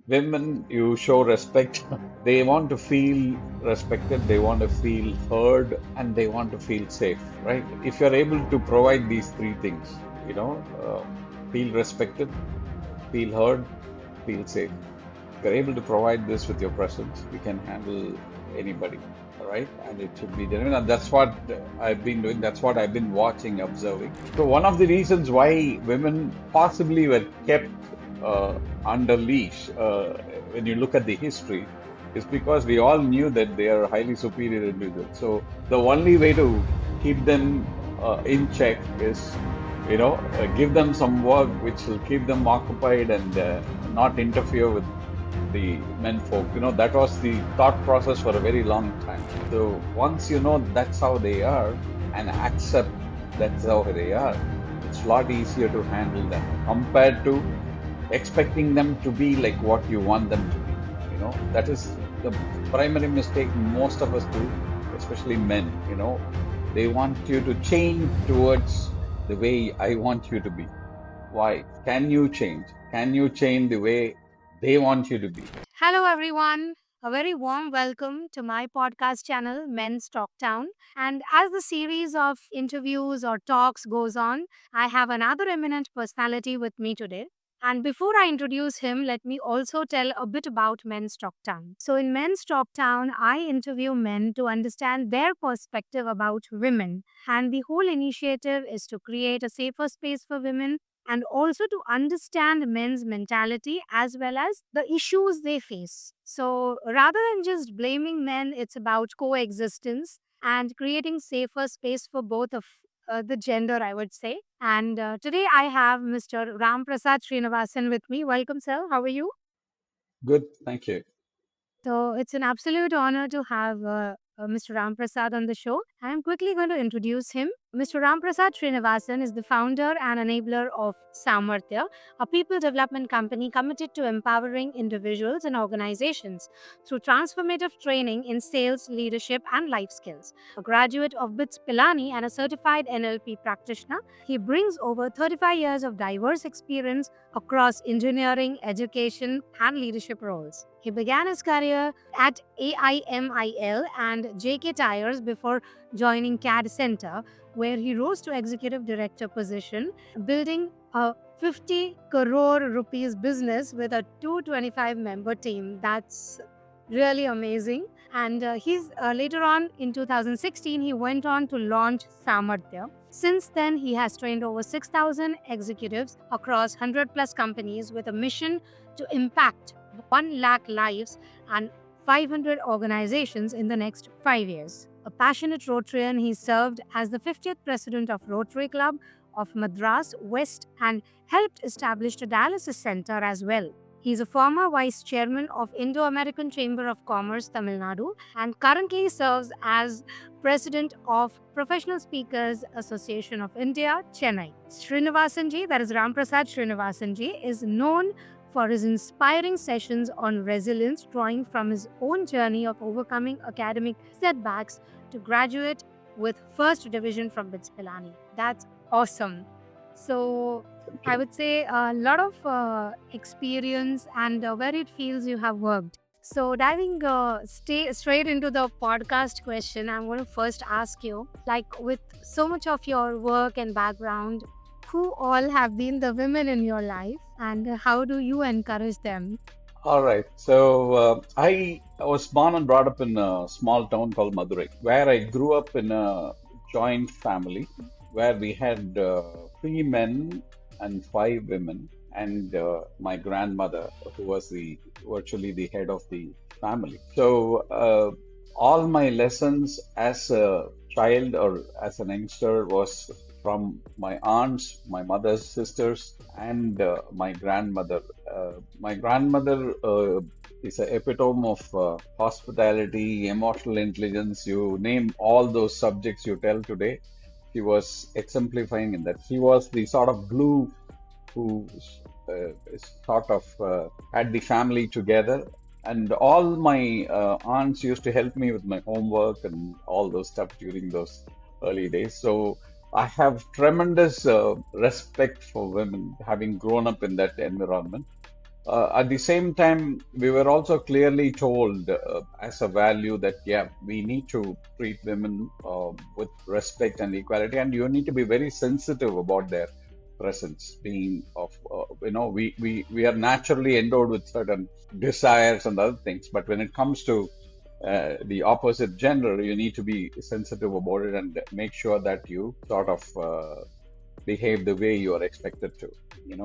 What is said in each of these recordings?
women, you show respect. They want to feel respected, they want to feel heard, and they want to feel safe, right? If you're able to provide these three things, feel respected, feel heard, feel safe. If you're able to provide this with your presence, you can handle anybody, all right? And it should be genuine. And that's what I've been doing. That's what I've been watching, observing. So one of the reasons why women possibly were kept under leash, when you look at the history, is because we all knew that they are highly superior individuals. So the only way to keep them in check is, give them some work which will keep them occupied and not interfere with the men folk. That was the thought process for a very long time. So once you know that's how they are and accept that's how they are, it's a lot easier to handle them compared to expecting them to be like what you want them to be. That is the primary mistake most of us do, especially men. They want you to change towards the way I want you to be. Why? Can you change? Can you change the way they want you to be? Hello, everyone. A very warm welcome to my podcast channel, Men's Talk Town. And as the series of interviews or talks goes on, I have another eminent personality with me today. And before I introduce him, let me also tell a bit about Men's Talk Town. So, in Men's Talk Town, I interview men to understand their perspective about women. And the whole initiative is to create a safer space for women and also to understand men's mentality as well as the issues they face. So rather than just blaming men, it's about coexistence and creating safer space for both of the gender, I would say. And today I have Mr. Ram Prasad Srinavasan with me. Welcome, sir. How are you? Good, thank you. So it's an absolute honor to have Mr. Ram Prasad on the show. I'm quickly going to introduce him. Mr. Ram Prasad Srinivasan is the founder and enabler of Samarthya, a people development company committed to empowering individuals and organizations through transformative training in sales, leadership, and life skills. A graduate of BITS Pilani and a certified NLP practitioner, he brings over 35 years of diverse experience across engineering, education, and leadership roles. He began his career at AIMIL and JK Tires before joining CAD Center, where he rose to executive director position, building a 50 crore rupees business with a 225 member team. That's really amazing. And he's later on in 2016, he went on to launch Samarthya. Since then, he has trained over 6,000 executives across 100 plus companies with a mission to impact 1 lakh lives and 500 organizations in the next 5 years. A passionate Rotarian, he served as the 50th president of Rotary Club of Madras West and helped establish a dialysis center as well. He is a former vice chairman of Indo-American Chamber of Commerce, Tamil Nadu, and currently serves as president of Professional Speakers Association of India, Chennai. Srinivasanji, that is Ramprasad Srinivasanji, is known for his inspiring sessions on resilience, drawing from his own journey of overcoming academic setbacks to graduate with first division from BITS Pilani. That's awesome. So, Thank I you. would say a lot of experience and where it feels you have worked. So, diving stay straight into the podcast question, I'm going to first ask you, like with so much of your work and background, who all have been the women in your life and how do you encourage them? All right. So I was born and brought up in a small town called Madurai, where I grew up in a joint family where we had three men and five women, and my grandmother, who was the virtually the head of the family. So all my lessons as a child or as an youngster was from my aunts, my mother's sisters, and my grandmother. My grandmother is an epitome of hospitality, emotional intelligence. You name all those subjects you tell today, she was exemplifying in that. She was the sort of glue who sort of had the family together. And all my aunts used to help me with my homework and all those stuff during those early days. So I have tremendous respect for women, having grown up in that environment. At the same time, we were also clearly told as a value that, yeah, we need to treat women with respect and equality, and you need to be very sensitive about their presence. Being of, we are naturally endowed with certain desires and other things, but when it comes to the opposite gender, you need to be sensitive about it and make sure that you sort of behave the way you are expected to.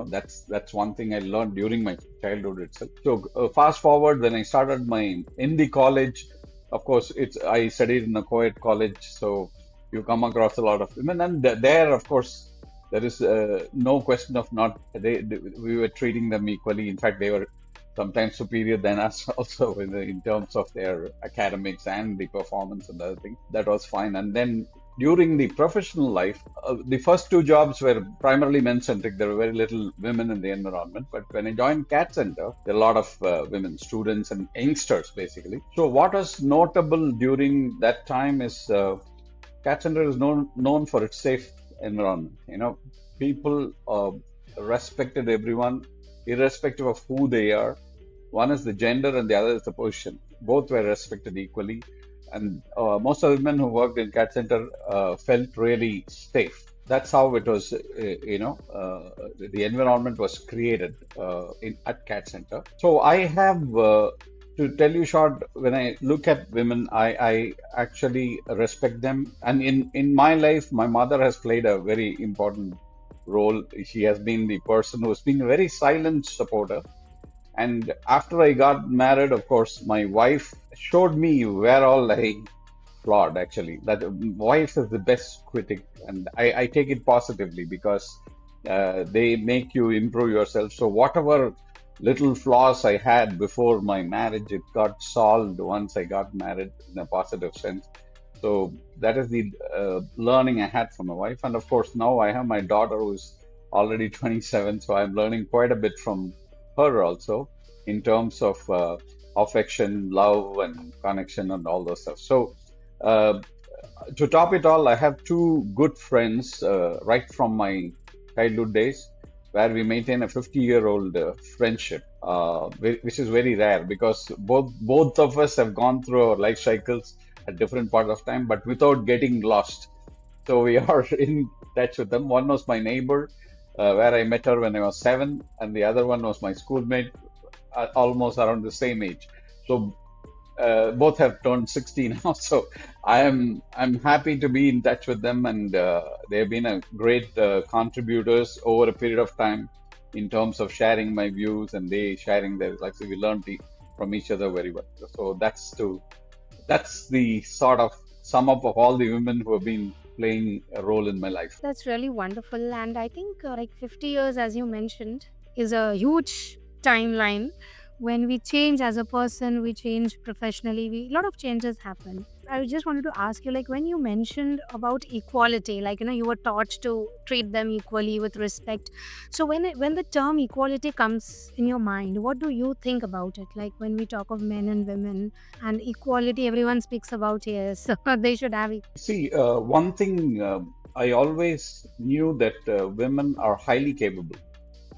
That's one thing I learned during my childhood itself. So fast forward, when I started my in the college, of course, it's I studied in a co-ed college, so you come across a lot of women, and there, of course, there is no question of not we were treating them equally. In fact, they were sometimes superior than us also in terms of their academics and the performance and other things. That was fine. And then during the professional life, the first two jobs were primarily men-centric. There were very little women in the environment. But when I joined Cat Center, there are a lot of women, students and youngsters, basically. So what was notable during that time is Cat Center is known for its safe environment. People respected everyone, irrespective of who they are. One is the gender and the other is the position. Both were respected equally. And most of the women who worked in Cat Center felt really safe. That's how it was, the environment was created at Cat Center. So I have, to tell you short, when I look at women, I actually respect them. And in my life, my mother has played a very important role. She has been the person who has been a very silent supporter. And after I got married, of course, my wife showed me where all I flawed, actually. That wife is the best critic, and I take it positively because they make you improve yourself. So whatever little flaws I had before my marriage, it got solved once I got married in a positive sense. So that is the learning I had from my wife. And of course, now I have my daughter who's already 27, so I'm learning quite a bit from her also in terms of affection, love, and connection, and all those stuff. So, to top it all, I have two good friends right from my childhood days, where we maintain a 50-year-old friendship, which is very rare because both of us have gone through our life cycles at different parts of time, but without getting lost. So we are in touch with them. One was my neighbor, where I met her when I was 7, and the other one was my schoolmate, almost around the same age. So both have turned 60 now. So I'm happy to be in touch with them, and they have been a great contributors over a period of time in terms of sharing my views and they sharing their. Like, so we learned from each other very well. So that's the sort of sum up of all the women who have been playing a role in my life. That's really wonderful. And I think like 50 years, as you mentioned, is a huge timeline. When we change as a person, we change professionally, a lot of changes happen. I just wanted to ask you, like when you mentioned about equality, like you were taught to treat them equally with respect. So when the term equality comes in your mind, what do you think about it? Like when we talk of men and women and equality, everyone speaks about, yes, they should have it. See, one thing I always knew that women are highly capable.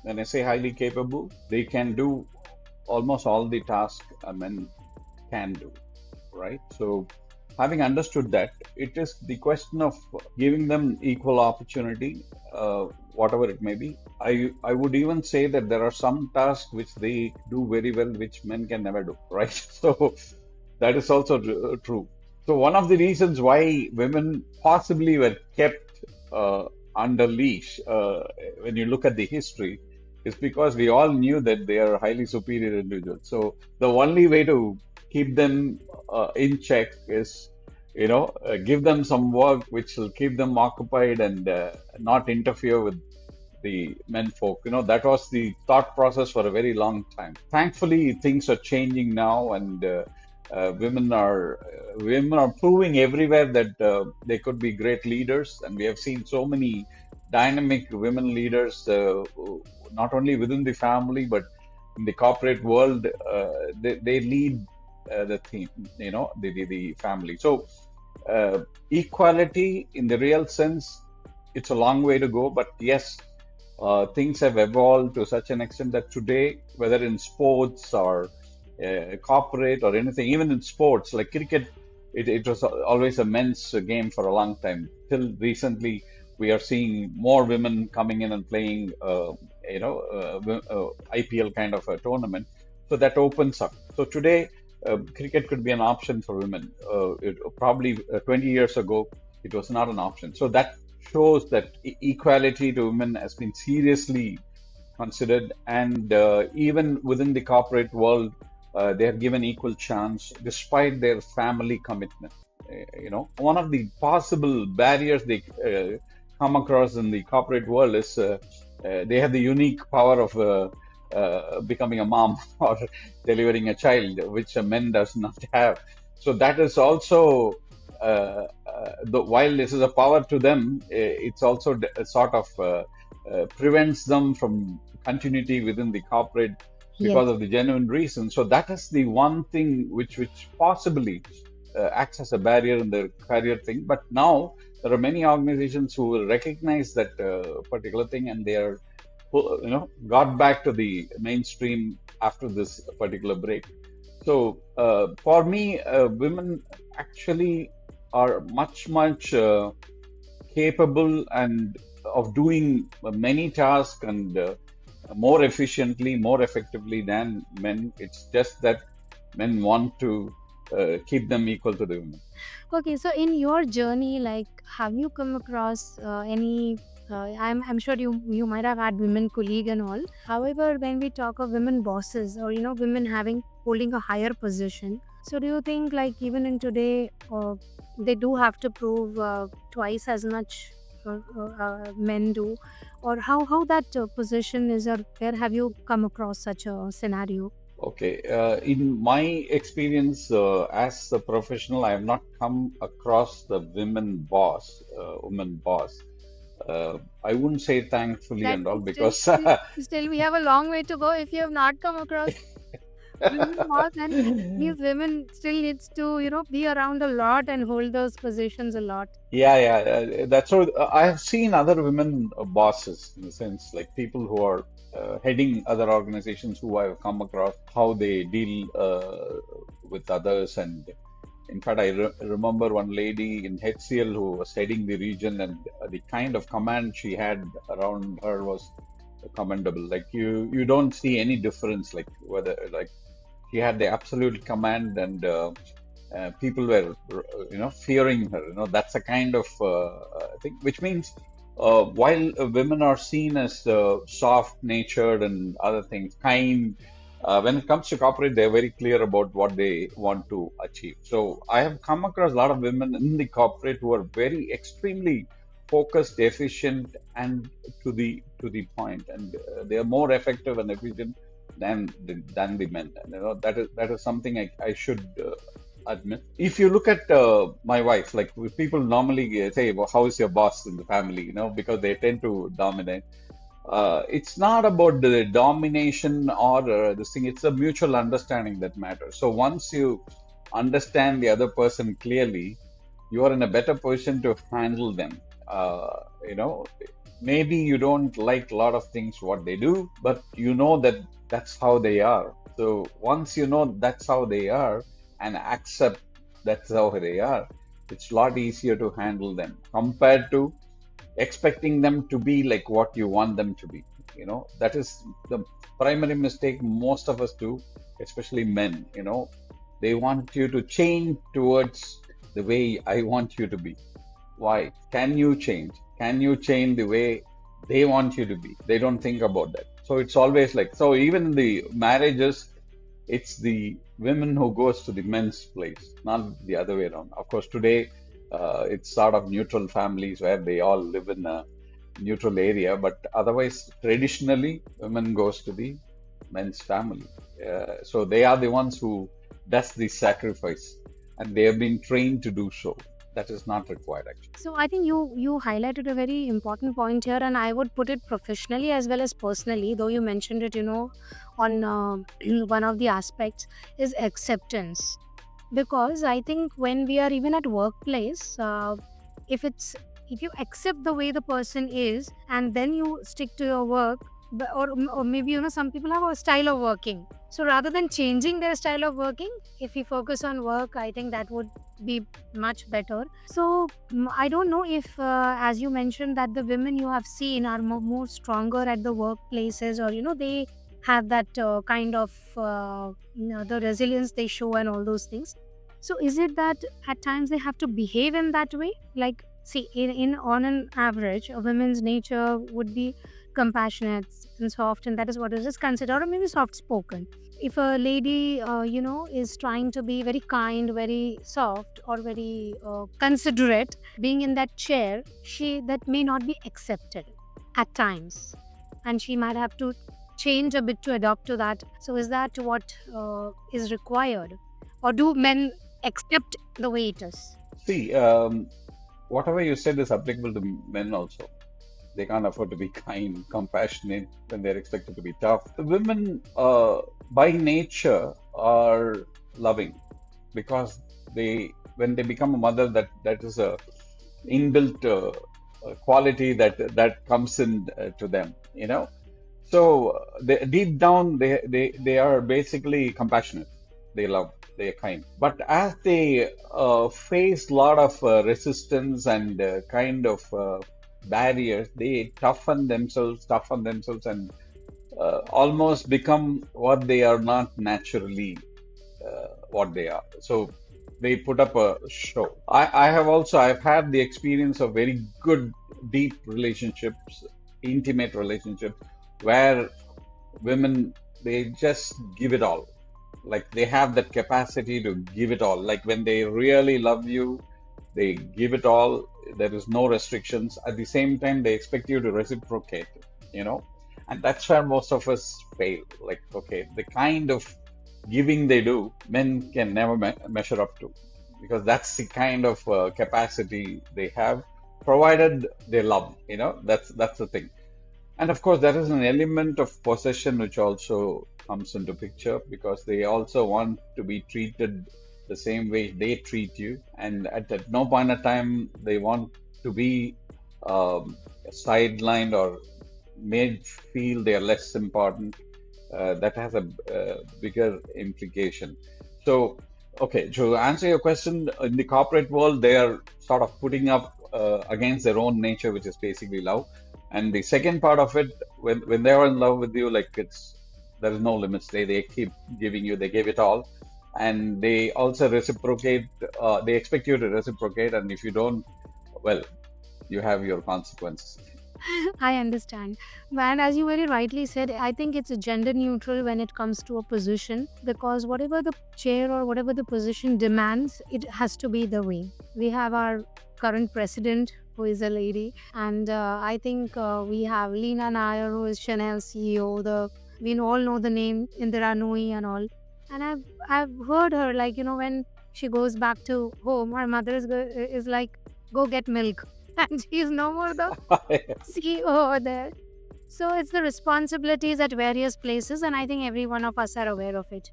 When I say highly capable, they can do almost all the tasks a man can do, right? So, having understood that, it is the question of giving them equal opportunity, whatever it may be. I would even say that there are some tasks which they do very well, which men can never do, right? So, that is also true. So, one of the reasons why women possibly were kept under leash, when you look at the history, is because we all knew that they are highly superior individuals. So the only way to keep them in check is, give them some work which will keep them occupied and not interfere with the men folk. That was the thought process for a very long time. Thankfully, things are changing now, and women are proving everywhere that they could be great leaders, and we have seen so many dynamic women leaders, not only within the family but in the corporate world. They lead the team, the family. So equality in the real sense, it's a long way to go, but yes, things have evolved to such an extent that today, whether in sports or corporate or anything, even in sports like cricket, it was always a men's game for a long time. Till recently, we are seeing more women coming in and playing, IPL kind of a tournament. So that opens up. So today, cricket could be an option for women. Probably 20 years ago, it was not an option. So that shows that equality to women has been seriously considered, and even within the corporate world, they are given equal chance despite their family commitment. One of the possible barriers they come across in the corporate world is they have the unique power of becoming a mom or delivering a child, which a man does not have. So that is also, while this is a power to them, it's also sort of prevents them from continuity within the corporate Yes. because of the genuine reason. So that is the one thing which possibly acts as a barrier in the career thing. But now there are many organizations who will recognize that particular thing, and they are, got back to the mainstream after this particular break. So for me, women actually are much capable and of doing many tasks, and more efficiently, more effectively than men. It's just that men want to keep them equal to the women. Okay, so in your journey, like, have you come across any? I'm sure you might have had women colleague and all. However, when we talk of women bosses, or women having holding a higher position, so do you think, like, even in today, they do have to prove twice as much men do, or how that position is, or where have you come across such a scenario? Okay, in my experience as a professional, I have not come across the woman boss. I wouldn't say thankfully Like, and all still, because still, still, we have a long way to go. If you have not come across women boss, then these women still needs to be around a lot and hold those positions a lot. yeah, that's so. I have seen other women bosses in the sense like people who are heading other organizations who I have come across how they deal with others. And in fact, I remember one lady in HCL who was heading the region, and the kind of command she had around her was commendable. Like you don't see any difference, like whether like she had the absolute command, and people were, fearing her. That's a kind of thing, which means while women are seen as soft-natured and other things, kind, when it comes to corporate, they're very clear about what they want to achieve. So I have come across a lot of women in the corporate who are very extremely focused, efficient, and to the point, and they are more effective and efficient than the men. And that is something I should admit. If you look at my wife, like people normally say, well, how is your boss in the family? Because they tend to dominate. It's not about the domination or this thing. It's a mutual understanding that matters. So once you understand the other person clearly, you are in a better position to handle them. Maybe you don't like a lot of things what they do, but you know that that's how they are. So once you know that's how they are and accept that's how they are, it's a lot easier to handle them compared to expecting them to be like what you want them to be. That is the primary mistake most of us do, especially men. They want you to change towards the way I want you to be. Why? Can you change? Can you change the way they want you to be? They don't think about that. So it's always like, so even in the marriages, it's the women who goes to the men's place, not the other way around. Of course, today it's sort of neutral families where they all live in a neutral area, but otherwise, traditionally, women goes to the men's family. So they are the ones who does the sacrifice, and they have been trained to do so. That is not required actually. So I think you highlighted a very important point here, and I would put it professionally as well as personally. Though you mentioned it, on one of the aspects is acceptance, because I think when we are even at workplace, if it's if you accept the way the person is and then you stick to your work, or maybe, some people have a style of working. So rather than changing their style of working, if we focus on work, I think that would be much better. So I don't know if, as you mentioned, that the women you have seen are more stronger at the workplaces, or they have that kind of the resilience they show and all those things. So is it that at times they have to behave in that way? Like, see, in on an average, a woman's nature would be compassionate and soft, and that is what is considered, or maybe soft spoken. If a lady, is trying to be very kind, very soft, or very considerate, being in that chair, that may not be accepted at times, and she might have to change a bit to adopt to that. So is that what is required, or do men accept the way it is? See, whatever you said is applicable to men also. They can't afford to be kind, compassionate when they're expected to be tough. Women, by nature, are loving because when they become a mother, that is a inbuilt quality that comes in to them. So deep down, they are basically compassionate. They love, they are kind. But as they face a lot of resistance and kind of barriers, they toughen themselves, and almost become what they are not naturally what they are. So they put up a show. I've had the experience of very good, deep relationships, intimate relationships, where women, they just give it all. Like they have that capacity to give it all. Like when they really love you, they give it all. There is no restrictions. At the same time, they expect you to reciprocate, and that's where most of us fail. Like, okay, the kind of giving they do, men can never measure up to, because that's the kind of capacity they have, provided they love. That's the thing. And of course, there is an element of possession which also comes into picture, because they also want to be treated the same way they treat you, and at no point of time they want to be sidelined or made feel they are less important. That has a bigger implication. So, okay, to answer your question, in the corporate world, they are sort of putting up against their own nature, which is basically love. And the second part of it, when they are in love with you, like there is no limits. They keep giving you, they give it all, and they also reciprocate. They expect you to reciprocate, and if you don't, well, you have your consequences. I understand. And as you very rightly said, I think it's gender neutral when it comes to a position, because whatever the chair or whatever the position demands, it has to be the way. We have our current president, who is a lady, and I think we have Leena Nair, who is Chanel CEO. We all know the name Indira Nooyi and all. And I've heard her, like, when she goes back to home, her mother is like, go get milk. And she's no more the CEO over there. So it's the responsibilities at various places, and I think every one of us are aware of it.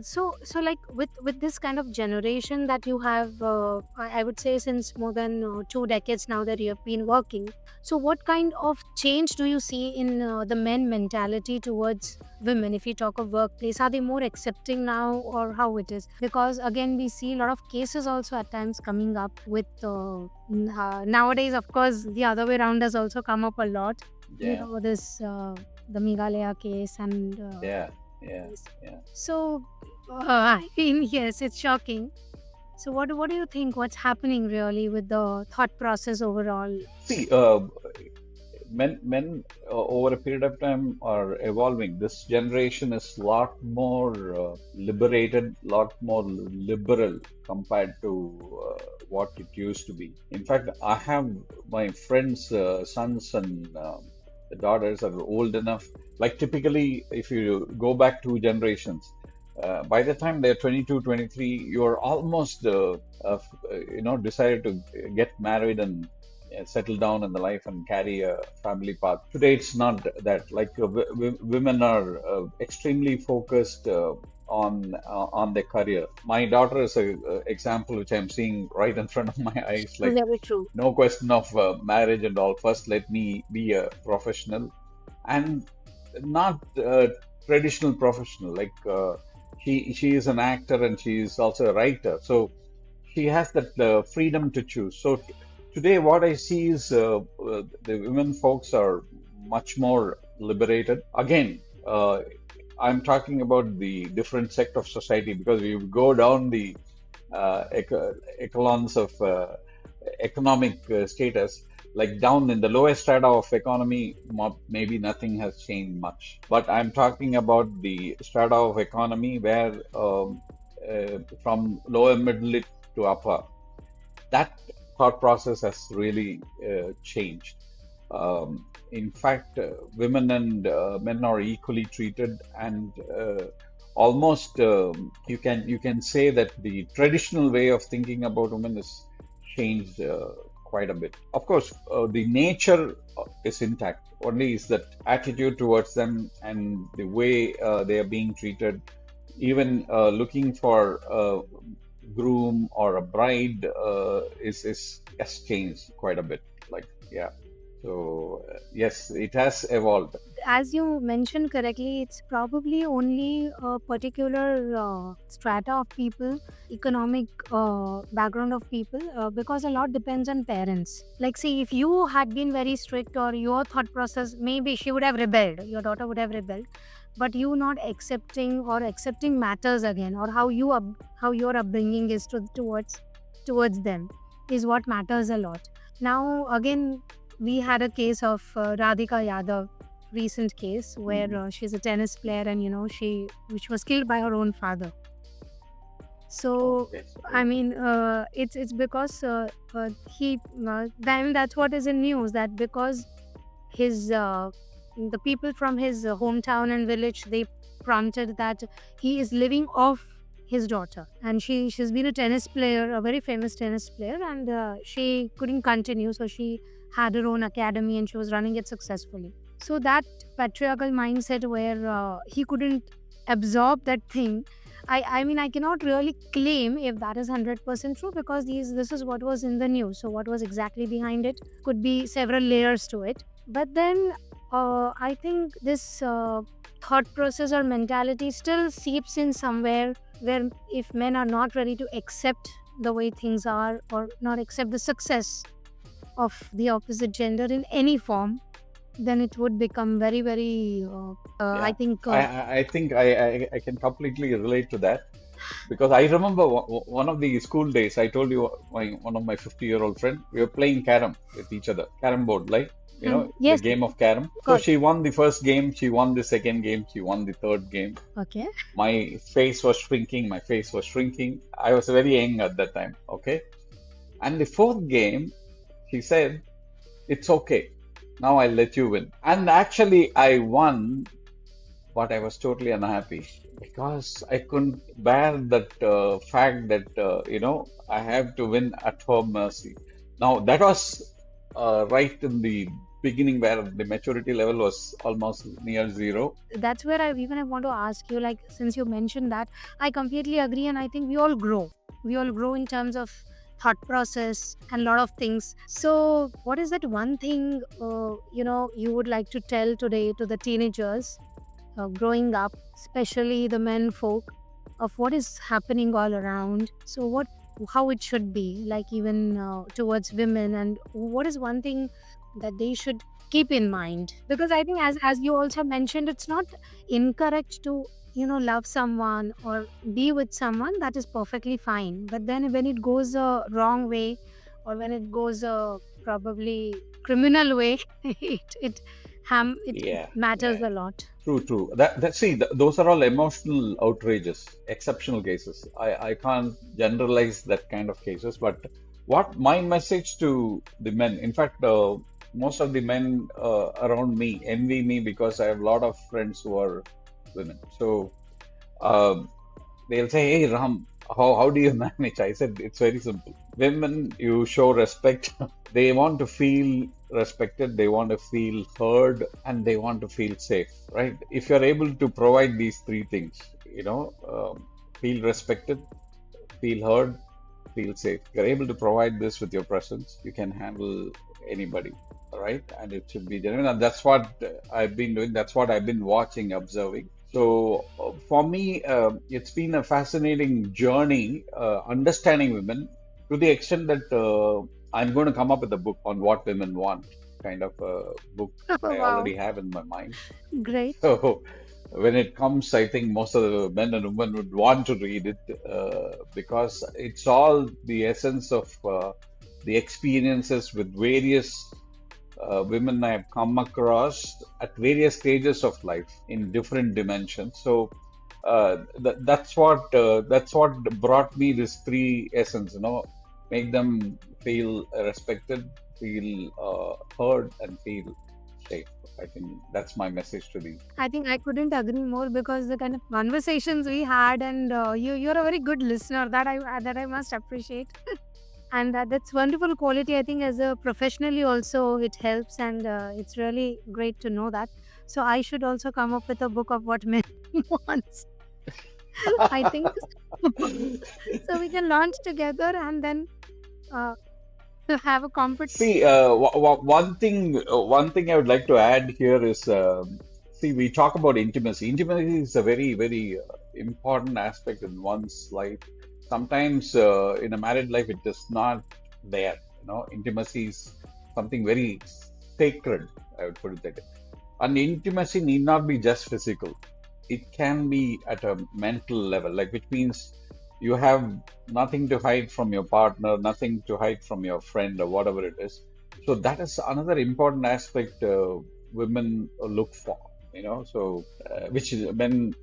So like with this kind of generation that you have, I would say since more than 2 decades now that you have been working. So what kind of change do you see in the men mentality towards women? If you talk of workplace, are they more accepting now, or how it is? Because again, we see a lot of cases also at times coming up with nowadays. Of course, the other way around has also come up a lot. Yeah, This the Meghalaya case and yeah, yeah, yeah. so I mean, yes, it's shocking. So what do you think? What's happening really with the thought process overall? See, men over a period of time are evolving. This generation is a lot more liberated, lot more liberal compared to what it used to be. In fact, I have my friends' sons and daughters are old enough. Like typically, if you go back 2 generations, by the time they're 22, 23, you're almost, decided to get married and settle down in the life and carry a family path. Today, it's not that. Like women are extremely focused on their career. My daughter is a example which I'm seeing right in front of my eyes. Like, Very true. no question of marriage and all. First, let me be a professional, and not traditional professional. Like, she is an actor and she is also a writer. So she has that freedom to choose. So today, what I see is the women folks are much more liberated. Again, I'm talking about the different sect of society, because we go down the echelons of economic status, like down in the lowest strata of economy, maybe nothing has changed much. But I'm talking about the strata of economy where from lower middle to upper, that thought process has really changed. In fact, women and men are equally treated, and almost you can say that the traditional way of thinking about women is changed quite a bit. Of course, the nature is intact. Only is that attitude towards them and the way they are being treated. Even looking for a groom or a bride is has changed quite a bit. Like, yeah. So yes, it has evolved. As you mentioned correctly, it's probably only a particular strata of people, economic background of people, because a lot depends on parents. Like, see, if you had been very strict, or your thought process, maybe she would have rebelled, your daughter would have rebelled. But you not accepting, or accepting matters again, or how how your upbringing is towards them, is what matters a lot. Now, again, we had a case of Radhika Yadav, recent case where Mhm. she's a tennis player, and which was killed by her own father. Oh, So, yes. I mean, it's because he then that's what is in news, that because his the people from his hometown and village, they prompted that he is living off his daughter, and she's been a tennis player, a very famous tennis player, and she couldn't continue, so she had her own academy and she was running it successfully. So that patriarchal mindset, where he couldn't absorb that thing. I mean, I cannot really claim if that is 100% true, because this is what was in the news. So what was exactly behind it could be several layers to it. But then I think this thought process or mentality still seeps in somewhere, where if men are not ready to accept the way things are, or not accept the success of the opposite gender in any form, then it would become very, very, I Yeah, think, I think I can completely relate to that, because I remember one of the school days. I told you, one of my 50-year-old friend, we were playing carom with each other, carom board, like, the yes, game of carom. So got she won the first game, she won the second game, she won the third game. okay. My face was shrinking, my face was shrinking. I was very young at that time, okay? And the fourth game, she said, "It's okay. Now I'll let you win." And actually, I won, but I was totally unhappy because I couldn't bear that fact that, I have to win at her mercy. Now, that was right in the beginning, where the maturity level was almost near zero. That's where I want to ask you, like, since you mentioned that, I completely agree, and I think we all grow in terms of thought process and lot of things. So what is that one thing you would like to tell today to the teenagers growing up, especially the men folk, of what is happening all around? So how it should be, like, even towards women, and what is one thing that they should keep in mind? Because I think, as you also mentioned, it's not incorrect to love someone or be with someone. That is perfectly fine, but then when it goes a wrong way, or when it goes a probably criminal way, it Yeah, matters yeah. a lot. True, true. See, those are all emotional outrages, exceptional cases. I can't generalize that kind of cases. But what my message to the men, in fact, most of the men around me envy me, because I have a lot of friends who are women. So um, they'll say, "Hey, Ram, how do you manage?" I said, "It's very simple. Women, you show respect. They want to feel respected, they want to feel heard, and they want to feel safe, right? If you're able to provide these three things, you know, feel respected, feel heard, feel safe. You're able to provide this with your presence. You can handle anybody, all right? And it should be genuine. And that's what I've been doing. That's what I've been watching, observing. So for me, it's been a fascinating journey, understanding women to the extent that I'm going to come up with a book on what women want, kind of a book I Wow, already have in my mind. great. So when it comes, I think most of the men and women would want to read it because it's all the essence of the experiences with various women I have come across at various stages of life in different dimensions. So that's what brought me this three essence. You know, make them feel respected, feel heard, and feel safe. I think that's my message to the. I think I couldn't agree more because the kind of conversations we had, and you're a very good listener that I must appreciate. And that's wonderful quality. I think as a professionally also it helps, and it's really great to know that. So I should also come up with a book of what men wants. I think so. We can launch together and then uh, have a competition. See, one thing I would like to add here is, see, we talk about intimacy. Intimacy is a very, very important aspect in one's life. Sometimes in a married life, it is not there. You know, intimacy is something very sacred. I would put it that way. And intimacy need not be just physical. It can be at a mental level, like which means you have nothing to hide from your partner, nothing to hide from your friend or whatever it is. So that is another important aspect women look for, you know, so which men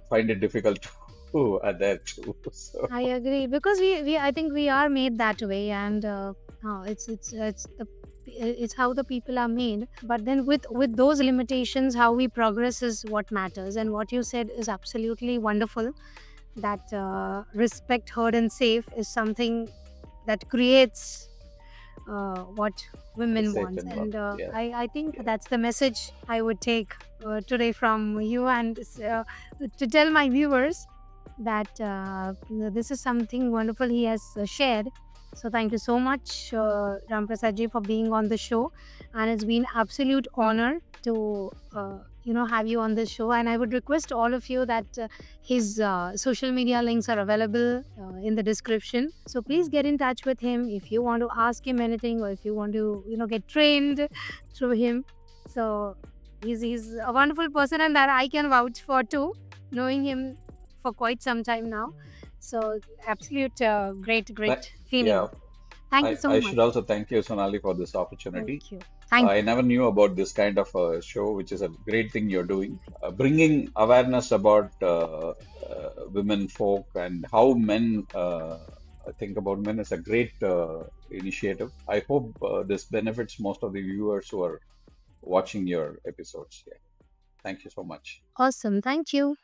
find it difficult to adhere to. So I agree because we I think we are made that way, and it's how the people are made. But then with those limitations, how we progress is what matters. And what you said is absolutely wonderful. That respect, heard, and safe is something that creates what a women safe want. And environment. Yeah, I think yeah. that's the message I would take today from you, and to tell my viewers that this is something wonderful he has shared. So thank you so much, Ram Prasad ji, for being on the show, and it's been absolute honor to have you on this show. And I would request all of you that his social media links are available in the description. So please get in touch with him if you want to ask him anything, or if you want to get trained through him. So he's a wonderful person, and that I can vouch for too, knowing him for quite some time now. So absolute But, great feeling. yeah, Thank you so I much. should also thank you, Sonali, for this Thank opportunity. you. Thank I never knew about this kind of a show, which is a great thing you're doing. Bringing awareness about women folk and how men think about men is a great initiative. I hope this benefits most of the viewers who are watching your episodes. Yeah. Thank you so much. Awesome. Thank you.